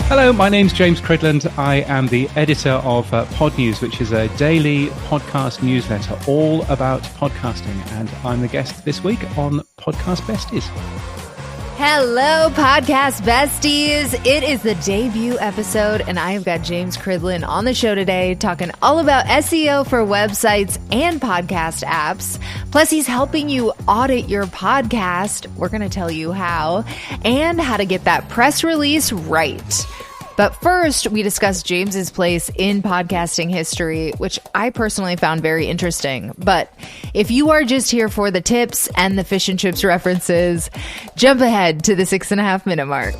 Hello, my name's James Cridland. I am the editor of Podnews, which is a daily podcast newsletter all about podcasting. And I'm the guest this week on Podcast Besties. Hello, Podcast Besties. It is the debut episode, and I have got James Cridland on the show today talking all about SEO for websites and podcast apps. Plus, he's helping you audit your podcast. We're going to tell you how, and how to get that press release right. But first, we discuss James's place in podcasting history, which I personally found very interesting. But if you are just here for the tips and the fish and chips references, jump ahead to the 6.5 minute mark.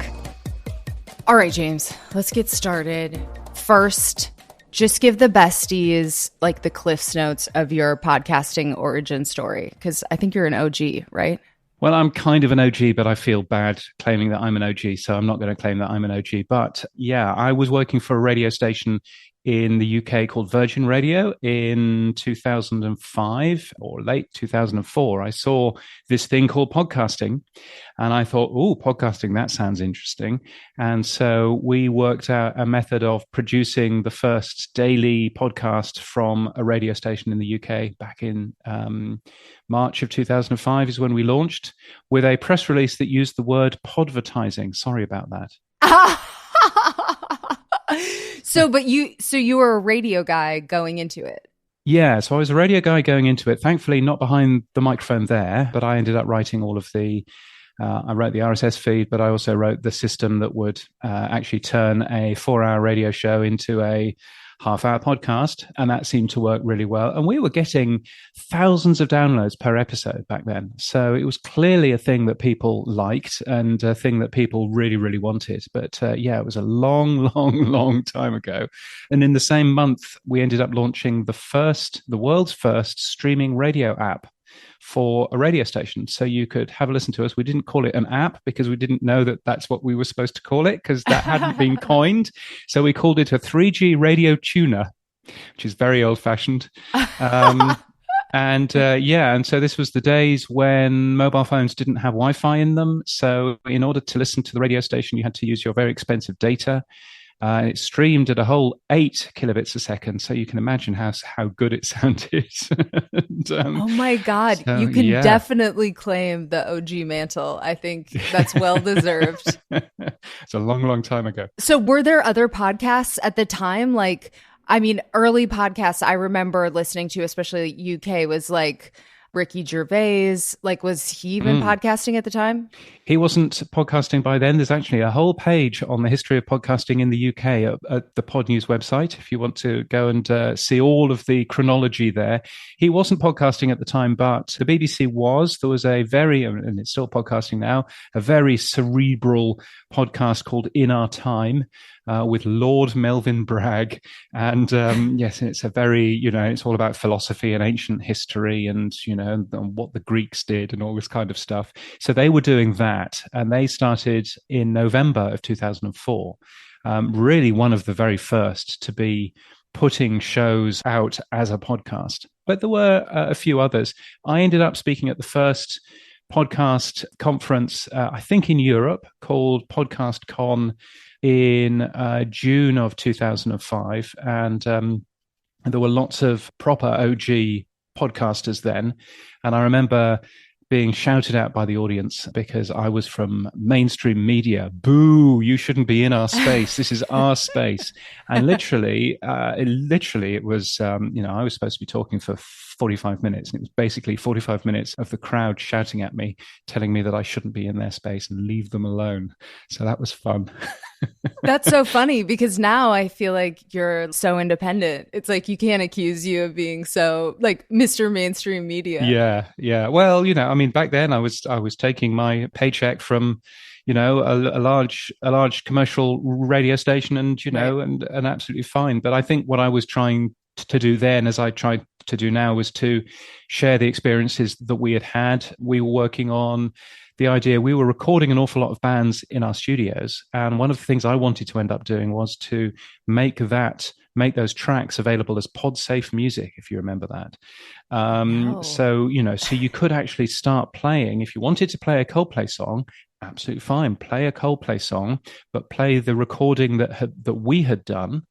All right, James, let's get started. First, just give the besties like the Cliff's Notes of your podcasting origin story, because I think you're an OG, right? Well, I'm kind of an OG, but I feel bad claiming that I'm an OG, so I'm not going to claim that I'm an OG. But yeah, I was working for a radio station in the UK called Virgin Radio in 2005 or late 2004. I saw this thing called podcasting, and I thought, oh, podcasting, that sounds interesting. And so we worked out a method of producing the first daily podcast from a radio station in the UK back in March of 2005 is when we launched, with a press release that used the word podvertising. Sorry about that. So you were a radio guy going into it. Yeah, so I was a radio guy going into it. Thankfully, not behind the microphone there, but I ended up writing all of the I wrote the RSS feed, but I also wrote the system that would actually turn a 4-hour radio show into a half-hour podcast, and that seemed to work really well. And we were getting thousands of downloads per episode back then. So it was clearly a thing that people liked and a thing that people really, really wanted. But yeah, it was a long, long, long time ago. And in the same month, we ended up launching the world's first streaming radio app for a radio station. So you could have a listen to us. We didn't call it an app because we didn't know that that's what we were supposed to call it, because that hadn't been coined. So we called it a 3G radio tuner, which is very old fashioned. And so this was the days when mobile phones didn't have Wi-Fi in them. So in order to listen to the radio station, you had to use your very expensive data. It streamed at a whole 8 kilobits a second, so you can imagine how good it sounded. And, oh my God, so, you can definitely claim the OG mantle. I think that's well deserved. It's a long, long time ago. So were there other podcasts at the time? Like, I mean, early podcasts I remember listening to, especially UK, was like Ricky Gervais. Like, was he even podcasting at the time? He wasn't podcasting by then. There's actually a whole page on the history of podcasting in the UK at the Podnews website, if you want to go and see all of the chronology there. He wasn't podcasting at the time, but the BBC was. There was a very, and it's still podcasting now, a very cerebral podcast called In Our Time, with Lord Melvyn Bragg. And yes, it's a very, it's all about philosophy and ancient history and, and what the Greeks did and all this kind of stuff. So they were doing that, and they started in November of 2004. Really one of the very first to be putting shows out as a podcast. But there were a few others. I ended up speaking at the first podcast conference, I think in Europe, called Podcast Con in June of 2005. And there were lots of proper OG podcasters then. And I remember being shouted at by the audience because I was from mainstream media. Boo, you shouldn't be in our space. This is our space. And literally it was, I was supposed to be talking for 45 minutes. And it was basically 45 minutes of the crowd shouting at me, telling me that I shouldn't be in their space and leave them alone. So that was fun. That's so funny, because now I feel like you're so independent. It's like you can't accuse you of being so like Mr. Mainstream Media. Yeah. Well, back then I was taking my paycheck from, a large commercial radio station, and and absolutely fine. But I think what I was trying to do then, as I tried to do now, was to share the experiences that we had. We were working on the idea, we were recording an awful lot of bands in our studios. And one of the things I wanted to end up doing was to make those tracks available as pod-safe music, if you remember that. So you could actually start playing, if you wanted to play a Coldplay song absolutely fine. Play a Coldplay song, but play the recording that we had done,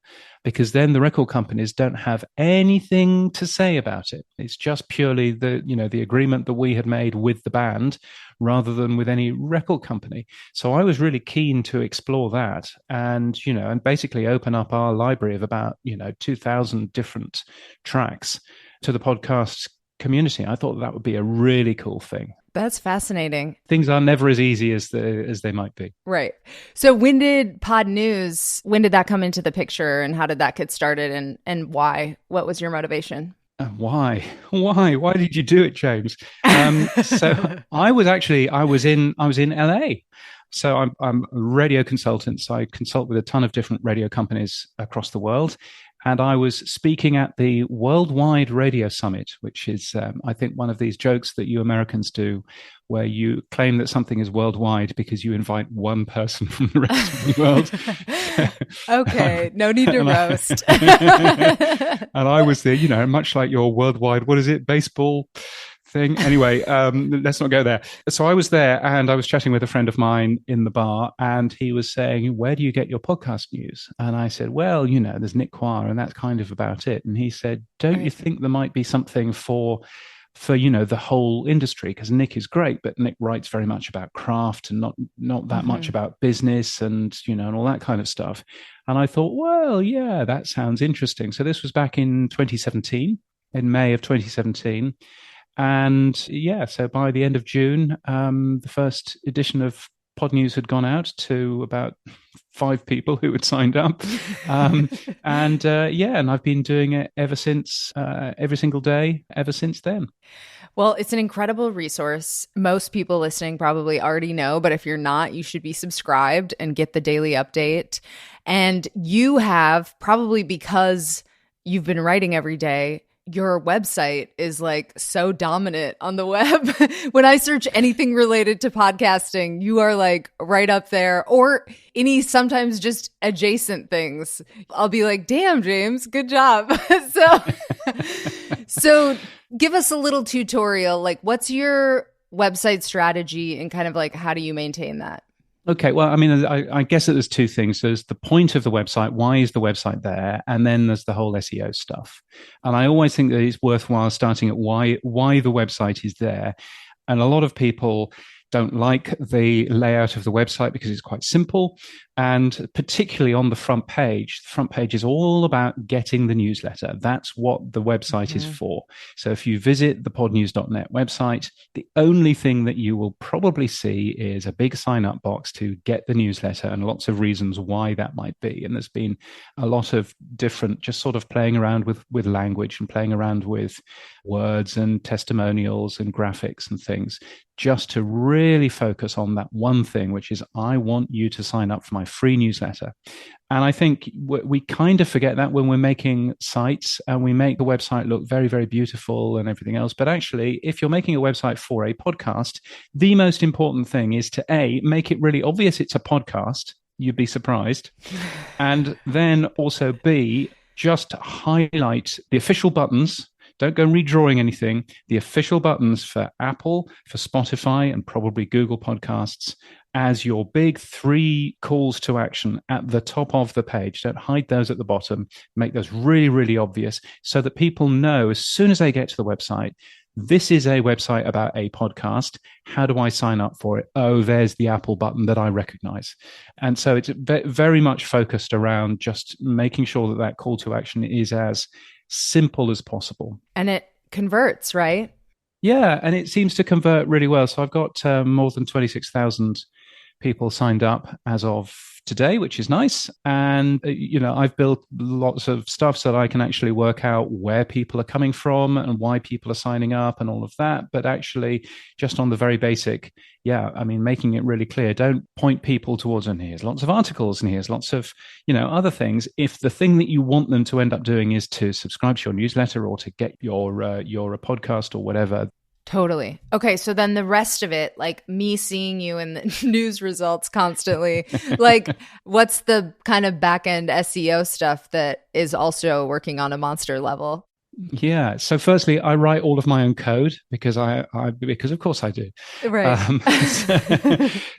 because then the record companies don't have anything to say about it. It's just purely the agreement that we had made with the band, rather than with any record company. So I was really keen to explore that, and basically open up our library of about 2,000 different tracks to the podcast community. I thought that would be a really cool thing. That's fascinating. Things are never as easy as they might be. Right. So when did that come into the picture, and how did that get started, and why? What was your motivation? Why did you do it, James? So I was in LA. So I'm a radio consultant. So I consult with a ton of different radio companies across the world. And I was speaking at the Worldwide Radio Summit, which is, I think, one of these jokes that you Americans do, where you claim that something is worldwide because you invite one person from the rest of the world. Okay, no need to roast. And I was there, much like your worldwide, what is it, baseball thing? Anyway, let's not go there. So I was there, and I was chatting with a friend of mine in the bar, and he was saying, where do you get your podcast news? And I said, well, there's Nick Quire, and that's kind of about it. And he said, don't you think there might be something for the whole industry? Because Nick is great, but Nick writes very much about craft and not that much about business and and all that kind of stuff. And I thought, well, yeah, that sounds interesting. So this was back in 2017, in May of 2017. And yeah, so by the end of June, the first edition of Podnews had gone out to about 5 people who had signed up. And I've been doing it ever since, every single day, ever since then. Well, it's an incredible resource. Most people listening probably already know, but if you're not, you should be subscribed and get the daily update. And you have, probably because you've been writing every day, your website is like so dominant on the web. When I search anything related to podcasting, you are like right up there, or any sometimes just adjacent things. I'll be like, damn, James, good job. So give us a little tutorial. Like, what's your website strategy, and kind of like, how do you maintain that? Okay, well, I mean, I guess that there's 2 things. There's the point of the website. Why is the website there? And then there's the whole SEO stuff. And I always think that it's worthwhile starting at why the website is there. And a lot of people don't like the layout of the website because it's quite simple. And particularly on the front page is all about getting the newsletter. That's what the website is for. So if you visit the podnews.net website, the only thing that you will probably see is a big sign-up box to get the newsletter, and lots of reasons why that might be. And there's been a lot of different, just sort of playing around with language and playing around with words and testimonials and graphics and things, just to really focus on that one thing, which is, I want you to sign up for my free newsletter. And I think we kind of forget that when we're making sites, and we make the website look very, very beautiful and everything else. But actually, if you're making a website for a podcast, the most important thing is to make it really obvious it's a podcast. You'd be surprised. And then also B, just highlight the official buttons. Don't go redrawing anything. The official buttons for Apple, for Spotify, and probably Google Podcasts as your big 3 calls to action at the top of the page. Don't hide those at the bottom. Make those really, really obvious so that people know as soon as they get to the website, this is a website about a podcast. How do I sign up for it? Oh, there's the Apple button that I recognize. And so it's very much focused around just making sure that call to action is as simple as possible. And it converts, right? Yeah, and it seems to convert really well. So I've got more than 26,000 people signed up as of today, which is nice. And, I've built lots of stuff so that I can actually work out where people are coming from and why people are signing up and all of that. But actually, just on the very basic, making it really clear. Don't point people towards, and here's lots of articles and here's lots of, other things. If the thing that you want them to end up doing is to subscribe to your newsletter or to get your podcast or whatever. Totally. Okay. So then the rest of it, like me seeing you in the news results constantly, like what's the kind of back end SEO stuff that is also working on a monster level? Yeah. So firstly, I write all of my own code because because of course I do. Right. So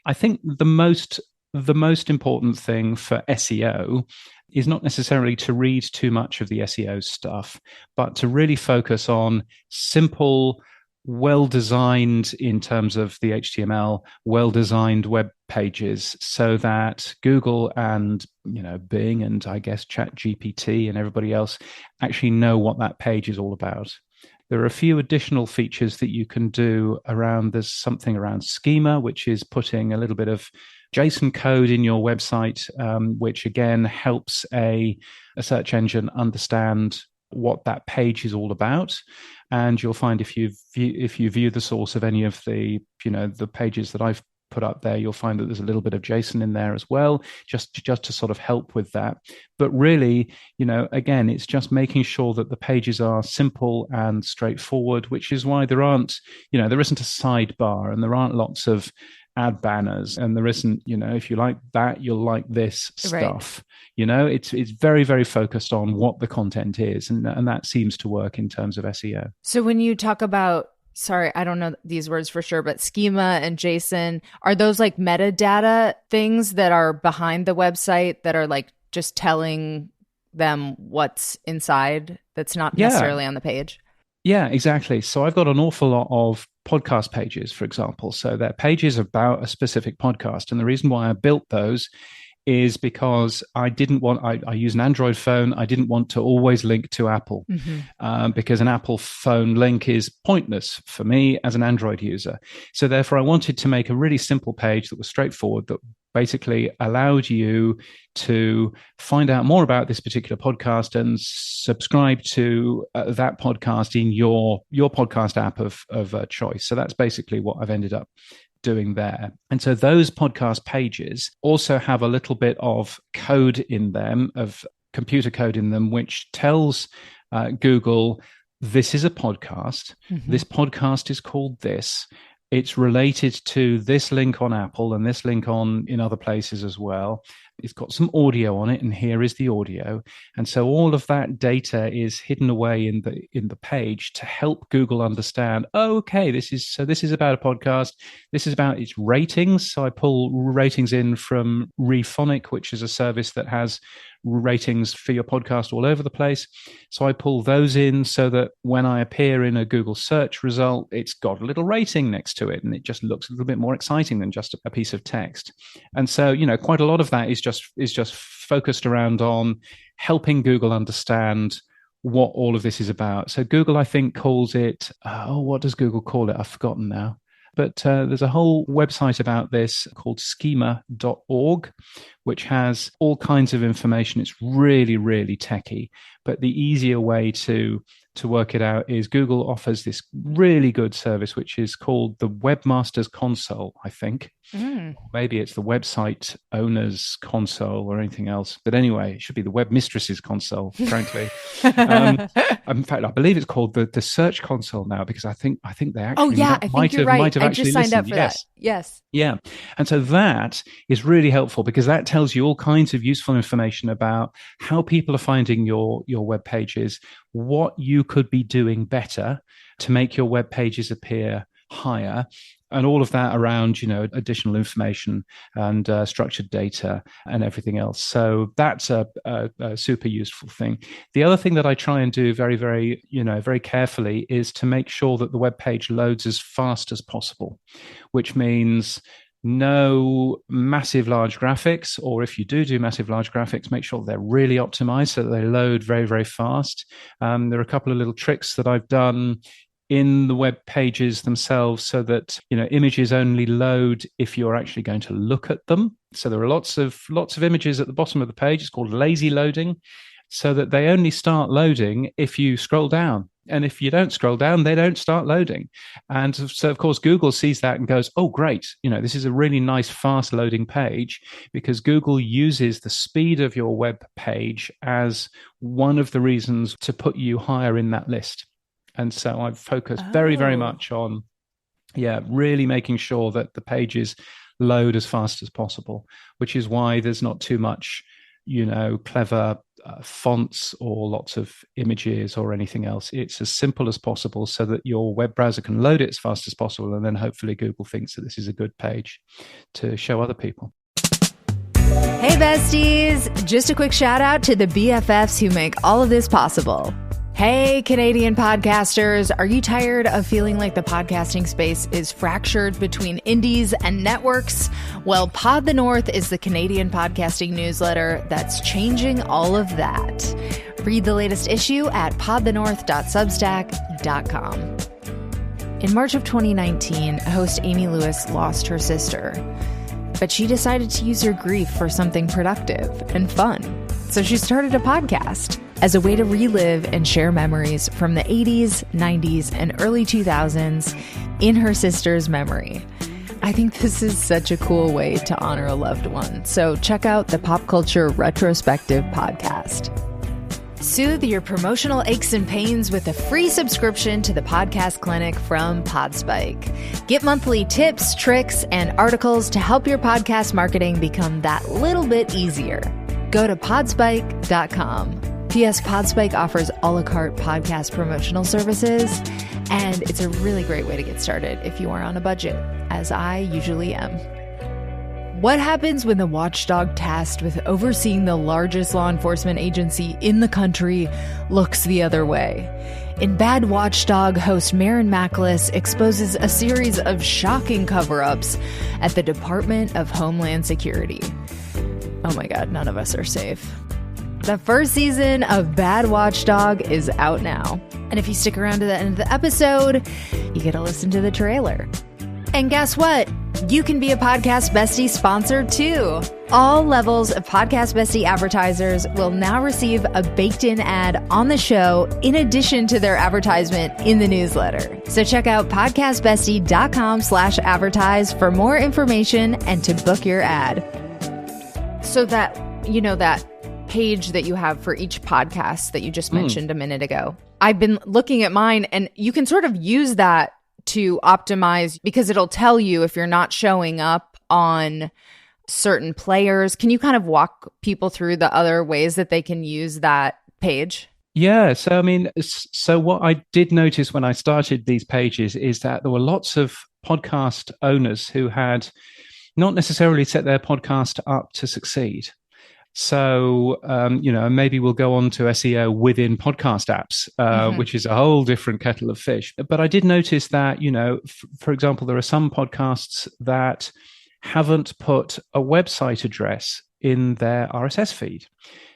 I think the most important thing for SEO is not necessarily to read too much of the SEO stuff, but to really focus on simple, well designed in terms of the HTML, well designed web pages so that Google and Bing and I guess ChatGPT and everybody else actually know what that page is all about. There are a few additional features that you can do around. There's something around schema, which is putting a little bit of JSON code in your website, which again helps a search engine understand what that page is all about. And you'll find if you view the source of any of the the pages that I've put up there, you'll find that there's a little bit of JSON in there as well, just to sort of help with that. But really, again, it's just making sure that the pages are simple and straightforward, which is why there isn't a sidebar and there aren't lots of ad banners, and there isn't, if you like that, you'll like this stuff. Right. It's very, very focused on what the content is, and that seems to work in terms of SEO. So when you talk about, sorry, I don't know these words for sure, but schema and JSON, are those like metadata things that are behind the website that are like just telling them what's inside that's not necessarily on the page? Yeah, exactly. So I've got an awful lot of podcast pages, for example. So they're pages about a specific podcast. And the reason why I built those is because I use an Android phone. I didn't want to always link to Apple because an Apple phone link is pointless for me as an Android user. So therefore, I wanted to make a really simple page that was straightforward, that basically allowed you to find out more about this particular podcast and subscribe to that podcast in your podcast app of choice. So that's basically what I've ended up doing there. And so those podcast pages also have a little bit of code in them, of computer code in them, which tells Google, this is a podcast. This podcast is called this. It's related to this link on Apple and this link in other places as well. It's got some audio on it, and here is the audio. And so all of that data is hidden away in the page to help Google understand, this is about a podcast. This is about its ratings. So I pull ratings in from Rephonic, which is a service that has ratings for your podcast all over the place. So I pull those in so that when I appear in a Google search result, it's got a little rating next to it, and it just looks a little bit more exciting than just a piece of text. And so, quite a lot of that is just focused around on helping Google understand what all of this is about. So Google, I think, calls it, what does Google call it? I've forgotten now. But there's a whole website about this called schema.org, which has all kinds of information. It's really, really techy. But the easier way to work it out is Google offers this really good service, which is called the Webmaster's Console, I think. Maybe it's the Website Owner's Console or anything else. But anyway, it should be the Webmistress's Console, frankly. In fact, I believe it's called the Search Console now, because I think they actually might have I just signed up for that. Yes. Yeah. And so that is really helpful because that tells you all kinds of useful information about how people are finding your web pages, what you could be doing better to make your web pages appear higher, and all of that around, additional information and structured data and everything else. So that's a super useful thing. The other thing that I try and do very, very, very carefully is to make sure that the web page loads as fast as possible, which means no massive large graphics, or if you do massive large graphics, make sure they're really optimized so that they load very, very fast. There are a couple of little tricks that I've done in the web pages themselves so that images only load if you're actually going to look at them. So there are lots of images at the bottom of the page. It's called lazy loading, so that they only start loading if you scroll down. And if you don't scroll down, they don't start loading. And so, of course, Google sees that and goes, oh, great. This is a really nice, fast loading page, because Google uses the speed of your web page as one of the reasons to put you higher in that list. And so I've focused very, very much on, really making sure that the pages load as fast as possible, which is why there's not too much, clever fonts or lots of images or anything else. It's as simple as possible so that your web browser can load it as fast as possible. And then hopefully Google thinks that this is a good page to show other people. Hey, besties! Just a quick shout out to the BFFs who make all of this possible. Hey, Canadian podcasters, are you tired of feeling like the podcasting space is fractured between indies and networks? Well, Pod the North is the Canadian podcasting newsletter that's changing all of that. Read the latest issue at podthenorth.substack.com. In March of 2019, host Amy Lewis lost her sister, but she decided to use her grief for something productive and fun. So she started a podcast as a way to relive and share memories from the 80s, 90s, and early 2000s in her sister's memory. I think this is such a cool way to honor a loved one. So check out the Pop Culture Retrospective podcast. Soothe your promotional aches and pains with a free subscription to the Podcast Clinic from Podspike. Get monthly tips, tricks, and articles to help your podcast marketing become that little bit easier. Go to podspike.com. P.S. Podspike offers a la carte podcast promotional services, and it's a really great way to get started if you are on a budget, as I usually am. What happens when the watchdog tasked with overseeing the largest law enforcement agency in the country looks the other way? In Bad Watchdog, host Marin Macklis exposes a series of shocking cover-ups at the Department of Homeland Security. Oh my God, none of us are safe. The first season of Bad Watchdog is out now. And if you stick around to the end of the episode, you get to listen to the trailer. And guess what? You can be a Podcast Bestie sponsor too. All levels of Podcast Bestie advertisers will now receive a baked-in ad on the show in addition to their advertisement in the newsletter. So check out podcastbestie.com/advertise for more information and to book your ad. So that page that you have for each podcast that you just mentioned a minute ago, I've been looking at mine, and you can sort of use that to optimize because it'll tell you if you're not showing up on certain players. Can you kind of walk people through the other ways that they can use that page? Yeah. So what I did notice when I started these pages is that there were lots of podcast owners who had not necessarily set their podcast up to succeed. So, maybe we'll go on to SEO within podcast apps, which is a whole different kettle of fish. But I did notice that, for example, there are some podcasts that haven't put a website address in their RSS feed.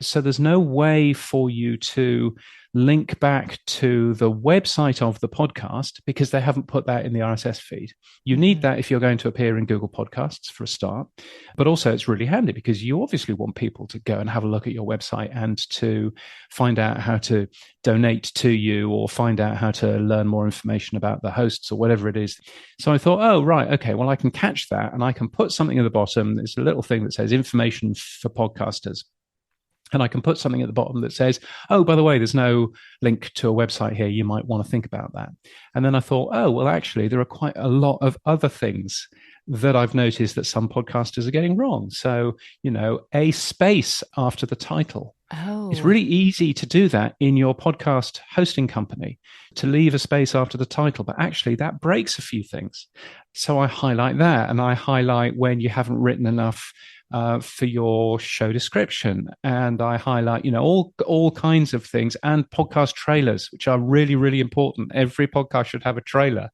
So there's no way for you to link back to the website of the podcast because they haven't put that in the RSS feed. You need that if you're going to appear in Google Podcasts for a start, but also it's really handy because you obviously want people to go and have a look at your website and to find out how to donate to you or find out how to learn more information about the hosts or whatever it is. So I thought, oh, right, okay, well, I can catch that and I can put something at the bottom. There's a little thing that says information for podcasters. And I can put something at the bottom that says, oh, by the way, there's no link to a website here. You might want to think about that. And then I thought, oh, well, actually, there are quite a lot of other things that I've noticed that some podcasters are getting wrong. So, a space after the title. Oh. It's really easy to do that in your podcast hosting company, to leave a space after the title. But actually, that breaks a few things. So I highlight that, and I highlight when you haven't written enough for your show description, and I highlight all kinds of things, and podcast trailers, which are really, really important. Every podcast should have a trailer.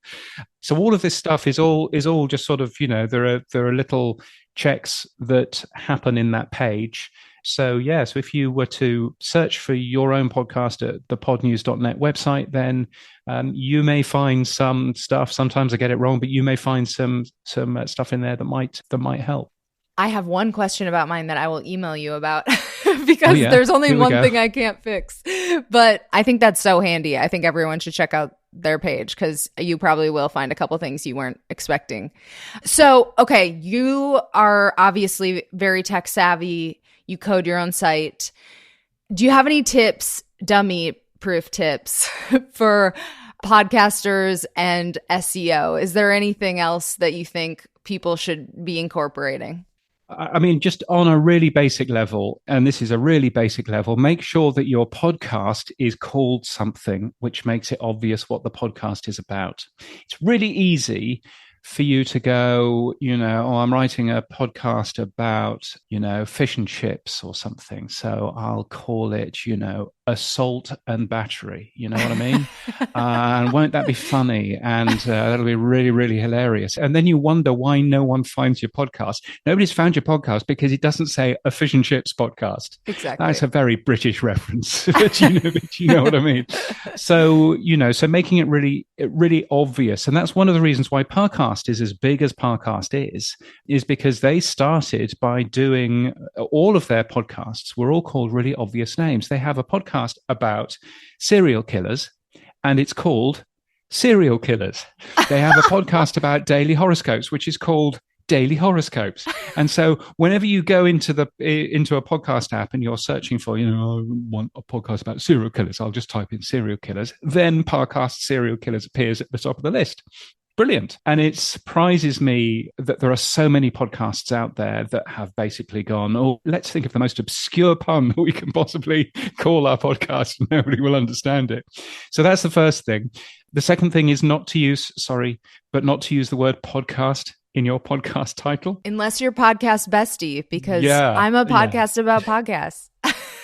So all of this stuff is all just sort of there are little checks that happen in that page. So so if you were to search for your own podcast at the podnews.net website, then you may find some stuff. Sometimes I get it wrong, but you may find some stuff in there that might help. I have one question about mine that I will email you about because there's only one thing I can't fix. But I think that's so handy. I think everyone should check out their page because you probably will find a couple things you weren't expecting. So, okay, you are obviously very tech savvy. You code your own site. Do you have any tips, dummy-proof tips for podcasters and SEO? Is there anything else that you think people should be incorporating? I mean, just on a really basic level, and this is a really basic level, make sure that your podcast is called something which makes it obvious what the podcast is about. It's really easy for you to go, oh, I'm writing a podcast about, fish and chips or something. So I'll call it, assault and battery. You know what I mean? And won't that be funny? And that'll be really, really hilarious. And then you wonder why no one finds your podcast. Nobody's found your podcast because it doesn't say a fish and chips podcast. Exactly. That's a very British reference, but you know what I mean? So, so making it really, really obvious. And that's one of the reasons why Podcast is as big as Podcast is because they started by doing all of their podcasts were all called really obvious names. They have a podcast about serial killers and it's called Serial Killers. They have a podcast about daily horoscopes, which is called Daily Horoscopes. And so whenever you go into a podcast app and you're searching for, I want a podcast about serial killers, I'll just type in serial killers. Then Podcast Serial Killers appears at the top of the list. Brilliant. And it surprises me that there are so many podcasts out there that have basically gone, oh, let's think of the most obscure pun we can possibly call our podcast. Nobody will understand it. So that's the first thing. The second thing is not to use the word podcast in your podcast title. Unless you're Podcast Bestie, because I'm a podcast about podcasts.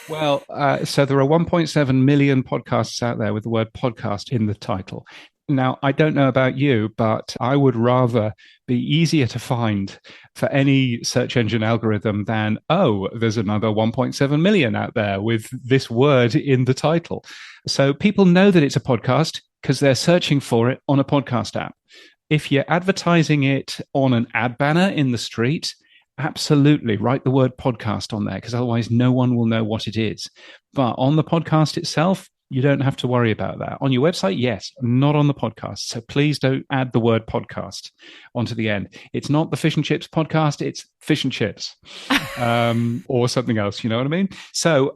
Well, so there are 1.7 million podcasts out there with the word podcast in the title. Now, I don't know about you, but I would rather be easier to find for any search engine algorithm than, there's another 1.7 million out there with this word in the title. So people know that it's a podcast because they're searching for it on a podcast app. If you're advertising it on an ad banner in the street, absolutely write the word podcast on there because otherwise no one will know what it is. But on the podcast itself, you don't have to worry about that. On your website, yes, not on the podcast. So please don't add the word podcast onto the end. It's not the fish and chips podcast, it's fish and chips or something else. You know what I mean? So,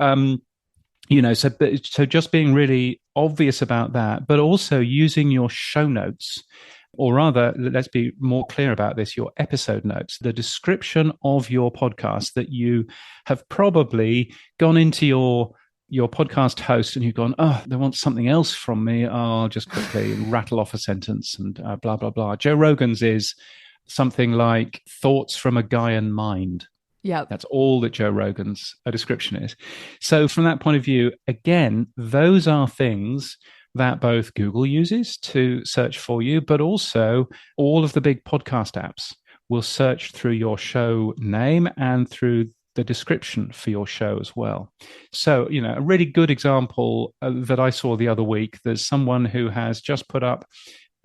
so just being really obvious about that, but also using your show notes, or rather, let's be more clear about this, your episode notes, the description of your podcast that you have probably gone into your podcast host and you've gone, they want something else from me. I'll just quickly rattle off a sentence and blah, blah, blah. Joe Rogan's is something like thoughts from a Gaian mind. Yeah, that's all that Joe Rogan's description is. So from that point of view, again, those are things that both Google uses to search for you, but also all of the big podcast apps will search through your show name and through the description for your show as well. So, a really good example that I saw the other week, there's someone who has just put up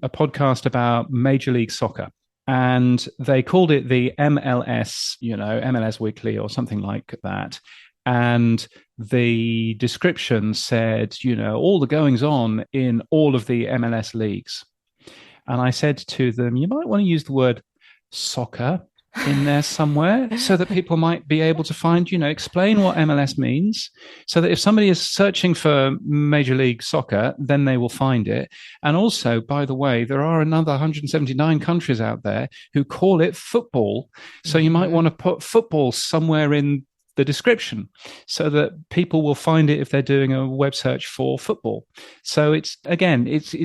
a podcast about Major League Soccer. And they called it the MLS, MLS Weekly or something like that. And the description said, all the goings on in all of the MLS leagues. And I said to them, you might want to use the word soccer in there somewhere so that people might be able to find, explain what MLS means so that if somebody is searching for Major League Soccer, then they will find it. And also, by the way, there are another 179 countries out there who call it football. So you might want to put football somewhere in the description so that people will find it if they're doing a web search for football. So it's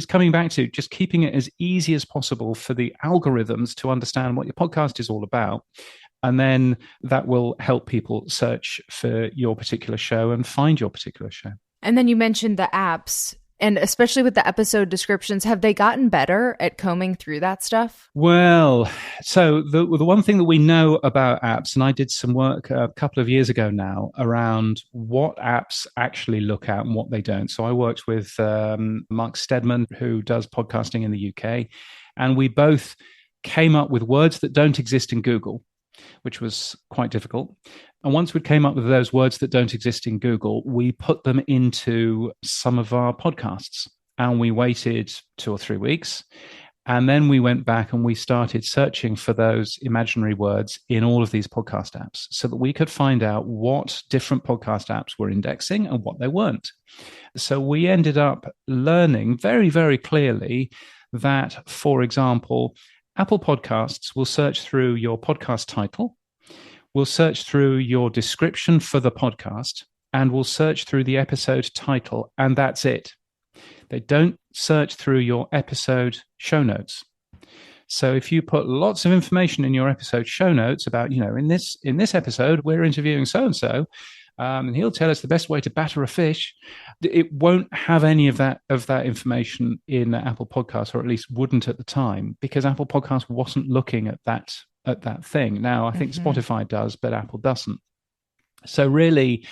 coming back to just keeping it as easy as possible for the algorithms to understand what your podcast is all about. And then that will help people search for your particular show and find your particular show. And then you mentioned the apps. And especially with the episode descriptions, have they gotten better at combing through that stuff? Well, so the one thing that we know about apps, and I did some work a couple of years ago now around what apps actually look at and what they don't. So I worked with Mark Steadman, who does podcasting in the UK, and we both came up with words that don't exist in Google, which was quite difficult. And once we came up with those words that don't exist in Google, we put them into some of our podcasts and we waited 2 or 3 weeks. And then we went back and we started searching for those imaginary words in all of these podcast apps so that we could find out what different podcast apps were indexing and what they weren't. So we ended up learning very, very clearly that, for example, Apple Podcasts will search through your podcast title, will search through your description for the podcast and will search through the episode title, and that's it. They don't search through your episode show notes. So if you put lots of information in your episode show notes about, in this episode, we're interviewing so-and-so, and he'll tell us the best way to batter a fish, it won't have any of that information in Apple Podcasts, or at least wouldn't at the time, because Apple Podcasts wasn't looking at that thing. Now, I think Spotify does, but Apple doesn't. So really,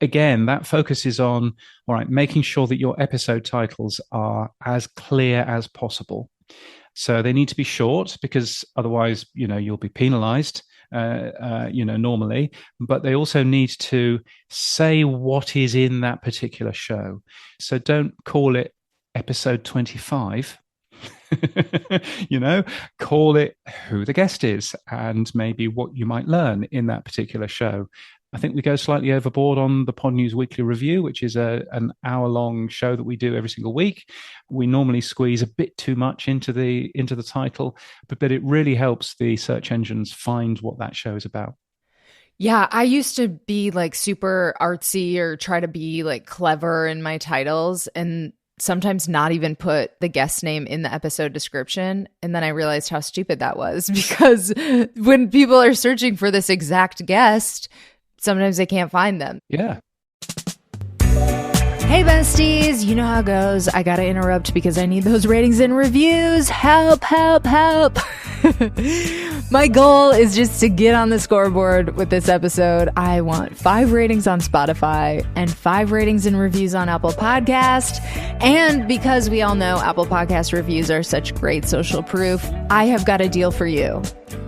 again, that focuses on, all right, making sure that your episode titles are as clear as possible. So they need to be short, because otherwise, you'll be penalized, normally. But they also need to say what is in that particular show. So don't call it episode 25. Call it who the guest is and maybe what you might learn in that particular show. I think we go slightly overboard on the Podnews Weekly Review, which is an hour-long show that we do every single week. We normally squeeze a bit too much into the title, but it really helps the search engines find what that show is about. Yeah, I used to be like super artsy or try to be like clever in my titles, and sometimes not even put the guest name in the episode description. And then I realized how stupid that was, because when people are searching for this exact guest, sometimes they can't find them. Yeah. Hey, besties, you know how it goes. I got to interrupt because I need those ratings and reviews. Help, help, help. My goal is just to get on the scoreboard with this episode. I want 5 ratings on Spotify and 5 ratings and reviews on Apple Podcast. And because we all know Apple Podcast reviews are such great social proof, I have got a deal for you.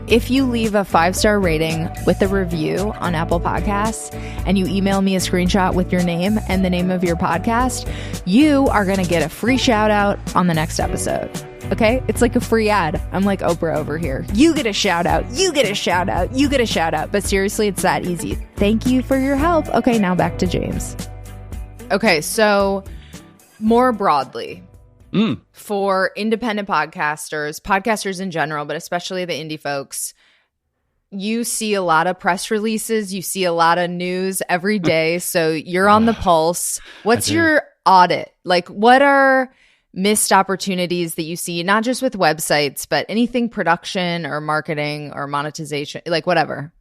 If you leave a 5-star rating with a review on Apple Podcasts and you email me a screenshot with your name and the name of your podcast, you are going to get a free shout out on the next episode. Okay? It's like a free ad. I'm like Oprah over here. You get a shout out. You get a shout out. You get a shout out. But seriously, it's that easy. Thank you for your help. Okay, now back to James. Okay, so more broadly, for independent podcasters in general, but especially the indie folks, you see a lot of press releases, you see a lot of news every day, so you're on the pulse. What's your audit? Like, what are missed opportunities that you see, not just with websites, but anything production or marketing or monetization, like whatever?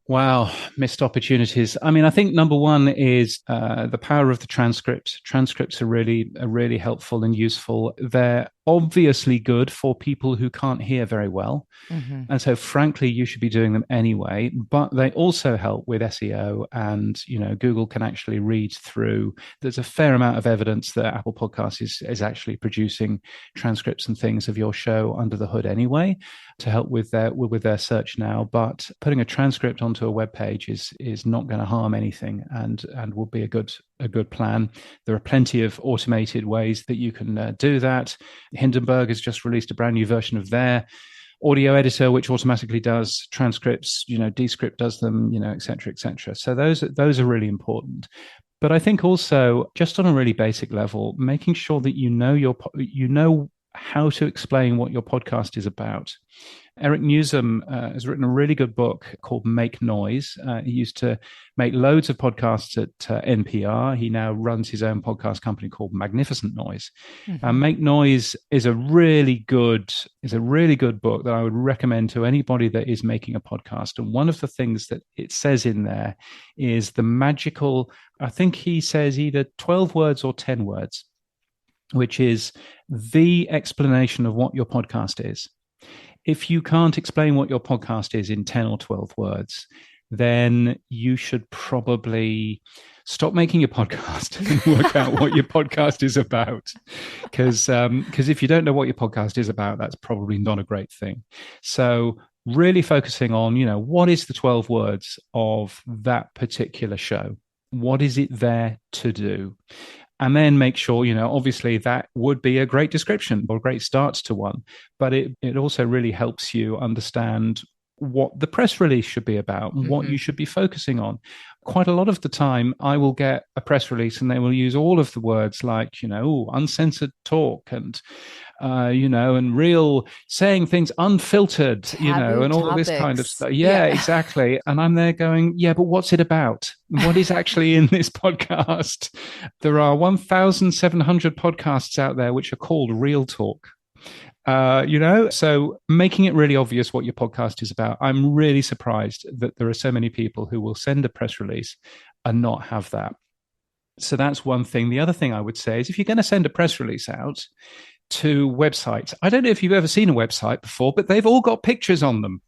Wow, missed opportunities. I mean, I think number one is the power of the transcript. Transcripts are really helpful and useful. They're obviously good for people who can't hear very well. And so frankly, you should be doing them anyway, but they also help with SEO, and, Google can actually read through. There's a fair amount of evidence that Apple Podcasts is actually producing transcripts and things of your show under the hood anyway to help with their search now. But putting a transcript onto a web page is not going to harm anything, and will be a good plan. There are plenty of automated ways that you can do that. Hindenburg has just released a brand new version of their audio editor, which automatically does transcripts. Descript does them, et cetera, et cetera. So those are really important. But I think also, just on a really basic level, making sure that you know how to explain what your podcast is about. Eric Newsom has written a really good book called Make Noise. He used to make loads of podcasts at NPR. He now runs his own podcast company called Magnificent Noise. Make Noise is a really good book that I would recommend to anybody that is making a podcast. And one of the things that it says in there is the magical, I think he says either 12 words or 10 words, which is the explanation of what your podcast is. If you can't explain what your podcast is in 10 or 12 words, then you should probably stop making your podcast and work out what your podcast is about. Because if you don't know what your podcast is about, that's probably not a great thing. So really focusing on, what is the 12 words of that particular show? What is it there to do? And then make sure, obviously that would be a great description or a great start to one, but it also really helps you understand what the press release should be about and what you should be focusing on. Quite a lot of the time, I will get a press release and they will use all of the words like, uncensored talk and, and real saying things unfiltered, Taboo and all topics. This kind of stuff. Yeah, exactly. And I'm there going, yeah, but what's it about? What is actually in this podcast? There are 1,700 podcasts out there which are called Real Talk. So making it really obvious what your podcast is about. I'm really surprised that there are so many people who will send a press release and not have that. So that's one thing. The other thing I would say is if you're going to send a press release out to websites, I don't know if you've ever seen a website before, but they've all got pictures on them.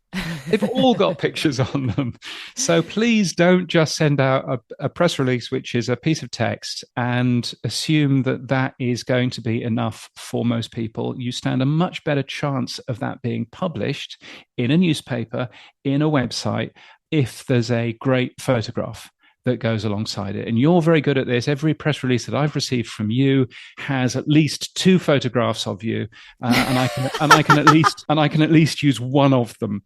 They've all got pictures on them. So please don't just send out a press release, which is a piece of text, and assume that that is going to be enough for most people. You stand a much better chance of that being published in a newspaper, in a website, if there's a great photograph that goes alongside it. And you're very good at this. Every press release that I've received from you has at least 2 photographs of you, and I can at least use one of them.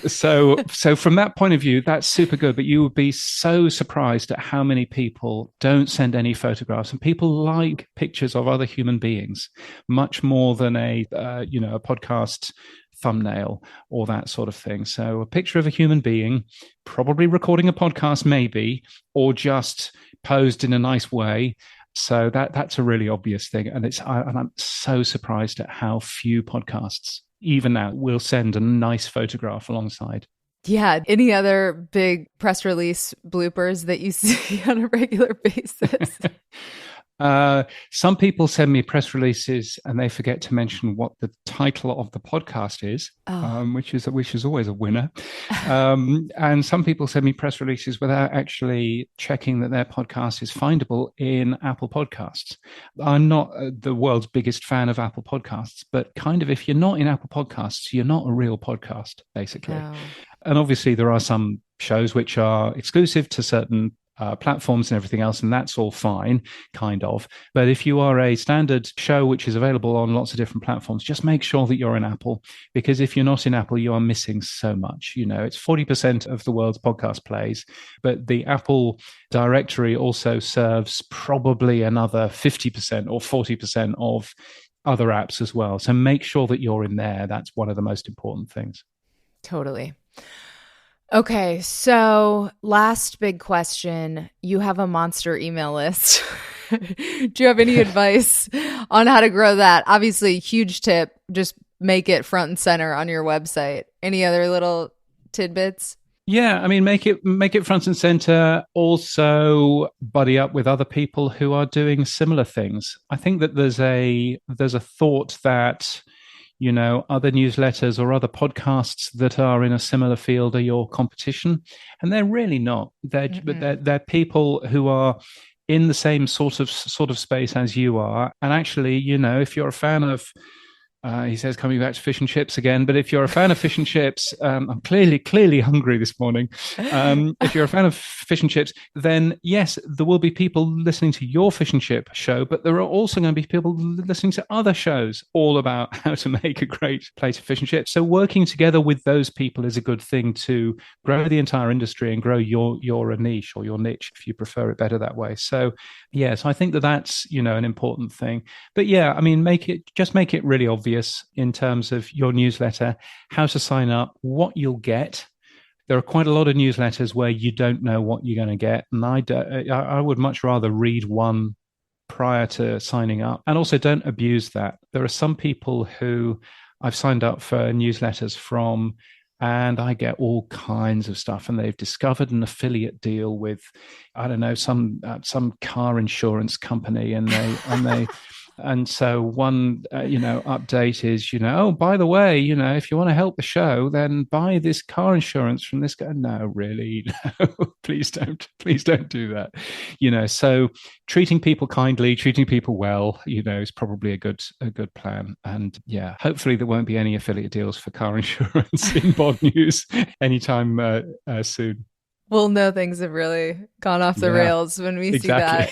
So from that point of view, that's super good. But you would be so surprised at how many people don't send any photographs, and people like pictures of other human beings much more than a podcast thumbnail or that sort of thing. So a picture of a human being, probably recording a podcast maybe, or just posed in a nice way. So that's a really obvious thing. And I'm so surprised at how few podcasts, even now, will send a nice photograph alongside. Yeah. Any other big press release bloopers that you see on a regular basis? Some people send me press releases and they forget to mention what the title of the podcast is, which is always a winner. And some people send me press releases without actually checking that their podcast is findable in Apple Podcasts. I'm not the world's biggest fan of Apple Podcasts, but kind of if you're not in Apple Podcasts, you're not a real podcast, basically. No. And obviously there are some shows which are exclusive to certain platforms and everything else, and that's all fine, kind of. But if you are a standard show which is available on lots of different platforms, just make sure that you're in Apple, because if you're not in Apple, you are missing so much. It's 40% of the world's podcast plays, but the Apple directory also serves probably another 50% or 40% of other apps as well. So make sure that you're in there. That's one of the most important things. Totally. Okay, so last big question. You have a monster email list. Do you have any advice on how to grow that? Obviously, huge tip, just make it front and center on your website. Any other little tidbits? Yeah, I mean, make it front and center. Also, buddy up with other people who are doing similar things. I think that there's a thought that other newsletters or other podcasts that are in a similar field are your competition, and they're really not. They're people who are in the same sort of space as you are. And actually, if you're a fan of, he says, coming back to fish and chips again, but if you're a fan of fish and chips, I'm clearly hungry this morning. If you're a fan of fish and chips, then yes, there will be people listening to your fish and chip show, but there are also going to be people listening to other shows all about how to make a great plate of fish and chips. So working together with those people is a good thing to grow the entire industry and grow your niche, or your niche, if you prefer it better that way. So yes, I think that's, an important thing. But yeah, I mean, make it really obvious in terms of your newsletter, how to sign up, what you'll get. There are quite a lot of newsletters where you don't know what you're going to get, and I would much rather read one prior to signing up. And also, don't abuse that. There are some people who I've signed up for newsletters from, and I get all kinds of stuff, and they've discovered an affiliate deal with, I don't know, some car insurance company, and they and so one, update is, oh, by the way, if you want to help the show, then buy this car insurance from this guy. No, really, no, please don't do that. So treating people kindly, treating people well, is probably a good plan. And yeah, hopefully there won't be any affiliate deals for car insurance in Podnews anytime soon. We'll know things have really gone off the rails when we see that.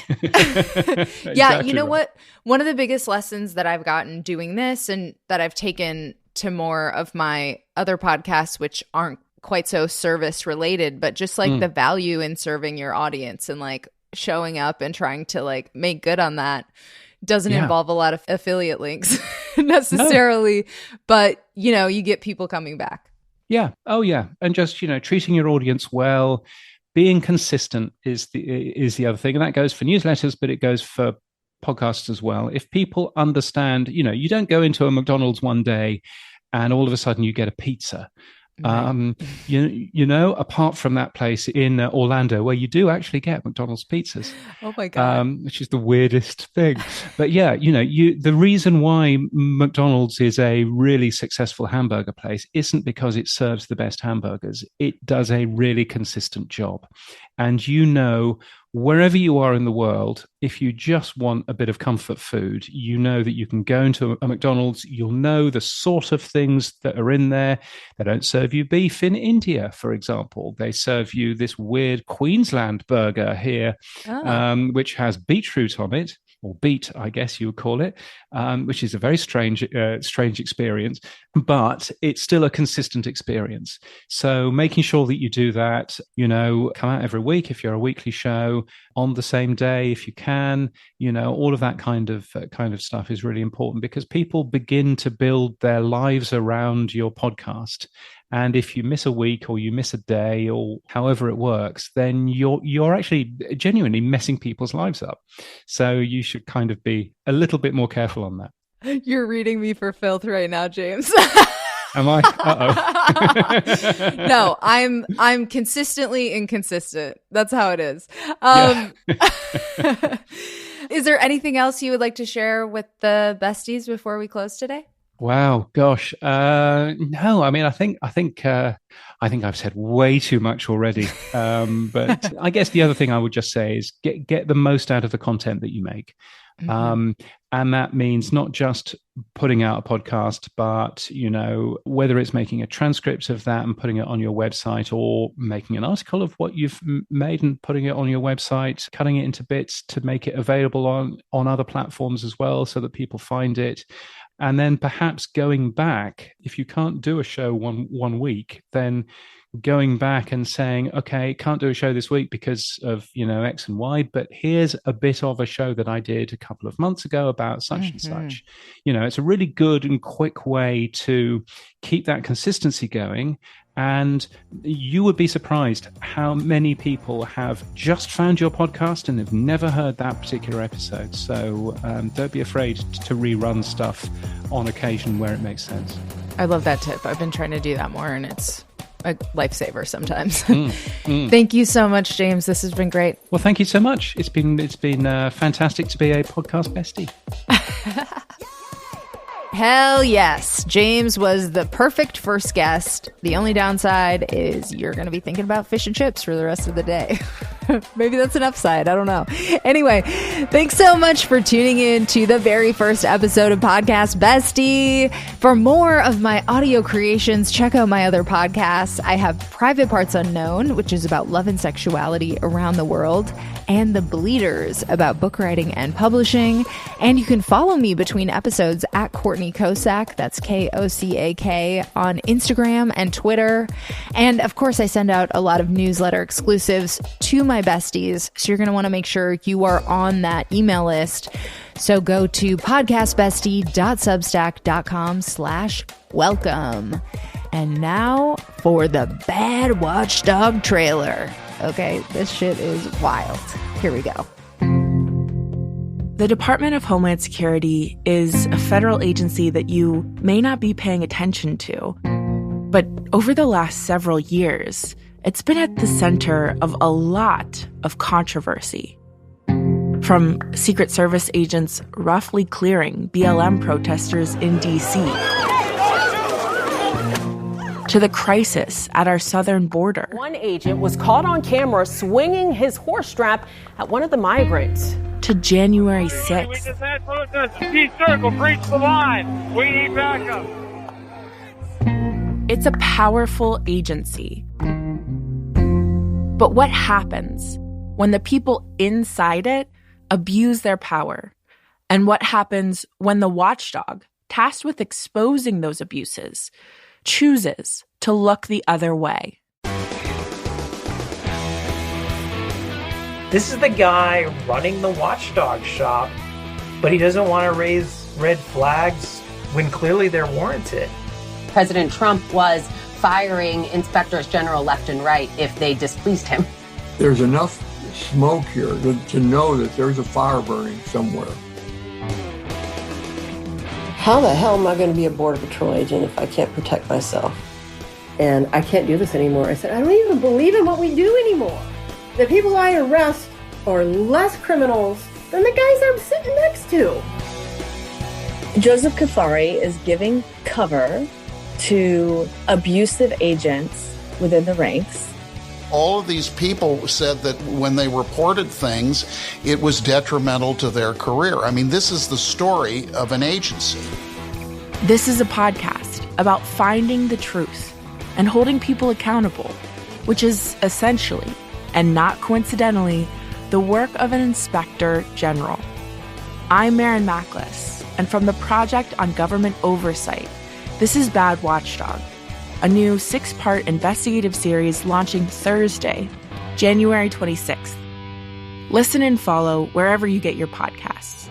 Yeah, Exactly what? One of the biggest lessons that I've gotten doing this, and that I've taken to more of my other podcasts, which aren't quite so service related, but just like the value in serving your audience and like showing up and trying to like make good on that doesn't involve a lot of affiliate links necessarily, but you get people coming back. Yeah. Oh yeah. And just, treating your audience well, being consistent is the other thing. And that goes for newsletters, but it goes for podcasts as well. If people understand, you don't go into a McDonald's one day and all of a sudden you get a pizza. Right. Apart from that place in Orlando where you do actually get McDonald's pizzas. Oh my God. Which is the weirdest thing. But yeah, the reason why McDonald's is a really successful hamburger place isn't because it serves the best hamburgers. It does a really consistent job. And wherever you are in the world, if you just want a bit of comfort food, you know that you can go into a McDonald's, you'll know the sort of things that are in there. They don't serve you beef in India, for example. They serve you this weird Queensland burger here, which has beetroot on it, or beet, I guess you would call it, which is a very strange experience, but it's still a consistent experience. So making sure that you do that, come out every week if you're a weekly show, on the same day if you can, all of that kind of stuff is really important because people begin to build their lives around your podcast. And if you miss a week or you miss a day or however it works, then you're actually genuinely messing people's lives up. So you should kind of be a little bit more careful on that. You're reading me for filth right now, James. Am I? Uh-oh. No, I'm consistently inconsistent. That's how it is. Is there anything else you would like to share with the besties before we close today? Wow, gosh, no. I mean, I think I've said way too much already. But I guess the other thing I would just say is get the most out of the content that you make. And that means not just putting out a podcast, but, whether it's making a transcript of that and putting it on your website or making an article of what you've made and putting it on your website, cutting it into bits to make it available on other platforms as well so that people find it. And then perhaps going back, if you can't do a show one week, then going back and saying, okay, can't do a show this week because of, X and Y, but here's a bit of a show that I did a couple of months ago about such and such. It's a really good and quick way to keep that consistency going. And you would be surprised how many people have just found your podcast and have never heard that particular episode. So don't be afraid to rerun stuff on occasion where it makes sense. I love that tip. I've been trying to do that more, and it's a lifesaver sometimes. Thank you so much, James. This has been great. Well, thank you so much. It's been fantastic to be a podcast bestie. Hell yes. James was the perfect first guest. The only downside is you're going to be thinking about fish and chips for the rest of the day. Maybe that's an upside. I don't know. Anyway, thanks so much for tuning in to the very first episode of Podcast Bestie. For more of my audio creations, check out my other podcasts. I have Private Parts Unknown, which is about love and sexuality around the world, and The Bleeders, about book writing and publishing. And you can follow me between episodes at Courtney Kosak, that's Kock, on Instagram and Twitter. And of course, I send out a lot of newsletter exclusives to my besties, so you're going to want to make sure you are on that email list. So go to podcastbestie.substack.com/welcome. And now for the Bad Watchdog trailer. Okay, this shit is wild. Here we go. The Department of Homeland Security is a federal agency that you may not be paying attention to. But over the last several years, it's been at the center of a lot of controversy. From Secret Service agents roughly clearing BLM protesters in D.C., to the crisis at our southern border. One agent was caught on camera swinging his horse strap at one of the migrants. To January 6th. We just had protesters. T-circle, breach the line. We need backup. It's a powerful agency. But what happens when the people inside it abuse their power? And what happens when the watchdog tasked with exposing those abuses, chooses to look the other way. This is the guy running the watchdog shop, but he doesn't want to raise red flags when clearly they're warranted. President Trump was firing inspectors general left and right if they displeased him. There's enough smoke here to know that there's a fire burning somewhere. How the hell am I going to be a Border Patrol agent if I can't protect myself? And I can't do this anymore. I said, I don't even believe in what we do anymore. The people I arrest are less criminals than the guys I'm sitting next to. Joseph Kafari is giving cover to abusive agents within the ranks. All of these people said that when they reported things, it was detrimental to their career. I mean, this is the story of an agency. This is a podcast about finding the truth and holding people accountable, which is essentially, and not coincidentally, the work of an inspector general. I'm Maren Mackless, and from the Project on Government Oversight, this is Bad Watchdog, a new 6-part investigative series launching Thursday, January 26th. Listen and follow wherever you get your podcasts.